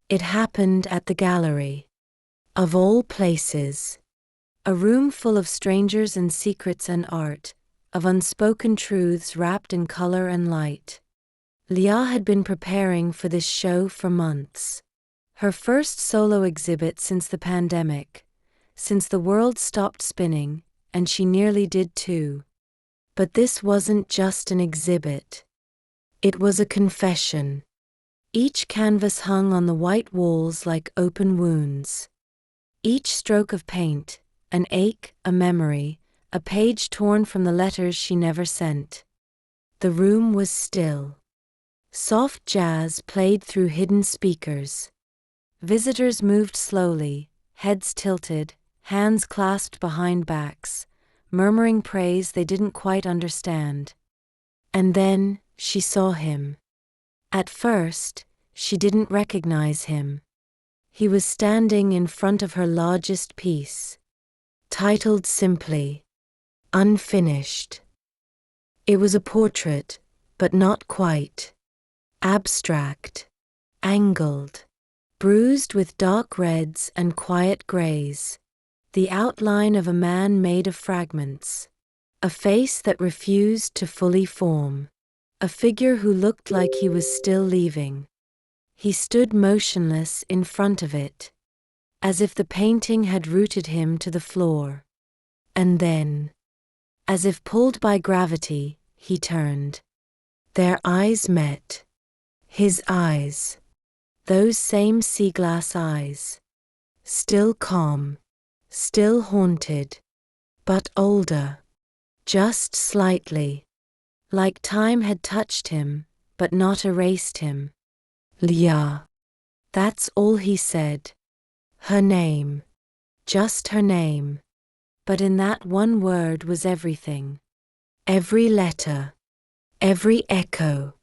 It happened at the gallery. Of all places. A room full of strangers and secrets and art, of unspoken truths wrapped in color and light. Lia had been preparing for this show for months. Her first solo exhibit since the pandemic, since the world stopped spinning, and she nearly did too. But this wasn't just an exhibit. It was a confession. Each canvas hung on the white walls like open wounds. Each stroke of paint, an ache, a memory, a page torn from the letters she never sent. The room was still. Soft jazz played through hidden speakers. Visitors moved slowly, heads tilted, hands clasped behind backs, murmuring praise they didn't quite understand. And then she saw him. At first, she didn't recognize him. He was standing in front of her largest piece, titled simply, Unfinished. It was a portrait, but not quite. Abstract, angled, bruised with dark reds and quiet grays. The outline of a man made of fragments. A face that refused to fully form. A figure who looked like he was still leaving. He stood motionless in front of it, as if the painting had rooted him to the floor. And then, as if pulled by gravity, he turned. Their eyes met. His eyes. Those same sea glass eyes. Still calm. Still haunted. But older. Just slightly. Like time had touched him, but not erased him. Lia. That's all he said. Her name. Just her name. But in that one word was everything. Every letter. Every echo.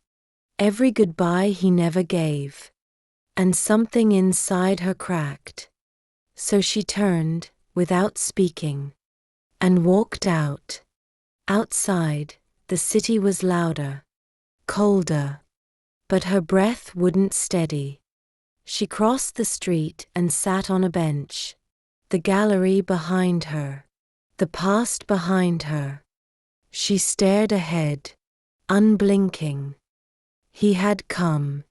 Every goodbye he never gave. And something inside her cracked. So she turned, without speaking. And walked out. Outside, the city was louder. Colder. But her breath wouldn't steady. She crossed the street and sat on a bench. The gallery behind her. The past behind her. She stared ahead, unblinking. He had come.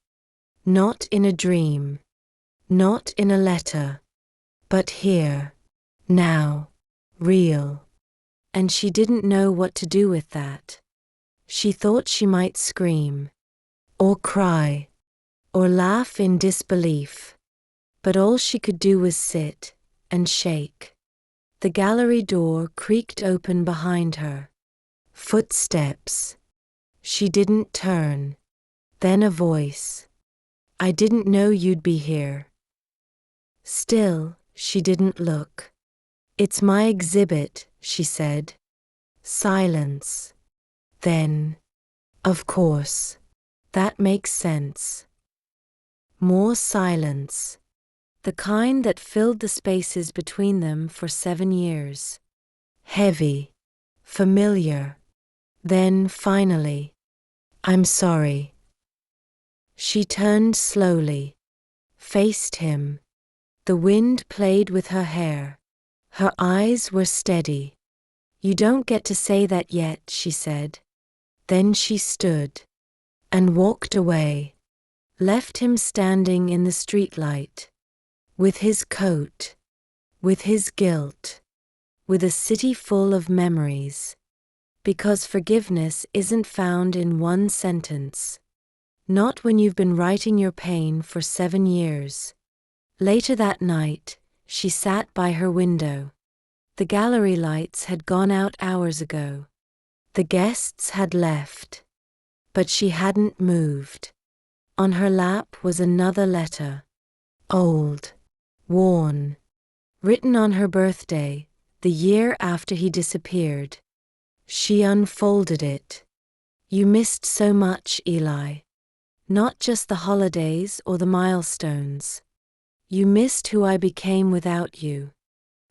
Not in a dream. Not in a letter. But here. Now. Real. And she didn't know what to do with that. She thought she might scream. Or cry. Or laugh in disbelief. But all she could do was sit and shake. The gallery door creaked open behind her. Footsteps. She didn't turn. Then a voice. I didn't know you'd be here. Still, she didn't look. It's my exhibit, she said. Silence. Then, of course. That makes sense. More silence. The kind that filled the spaces between them for 7 years. Heavy. Familiar. Then, finally, I'm sorry. She turned slowly. Faced him. The wind played with her hair. Her eyes were steady. You don't get to say that yet, she said. Then she stood. And walked away. Left him standing in the streetlight. With his coat. With his guilt. With a city full of memories. Because forgiveness isn't found in one sentence. Not when you've been writing your pain for 7 years. Later that night, she sat by her window. The gallery lights had gone out hours ago. The guests had left. But she hadn't moved. On her lap was another letter. Old. Worn. Written on her birthday, the year after he disappeared. She unfolded it. You missed so much, Eli. Not just the holidays or the milestones. You missed who I became without you.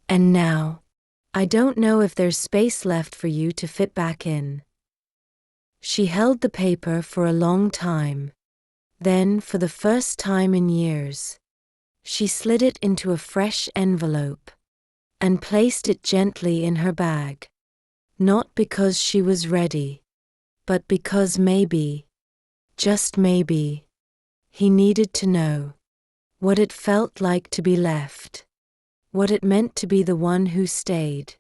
And now, I don't know if there's space left for you to fit back in. She held the paper for a long time. Then, for the first time in years, She slid it into a fresh envelope and placed it gently in her bag. Not because she was ready, but because maybe, just maybe, he needed to know what it felt like to be left, what it meant to be the one who stayed.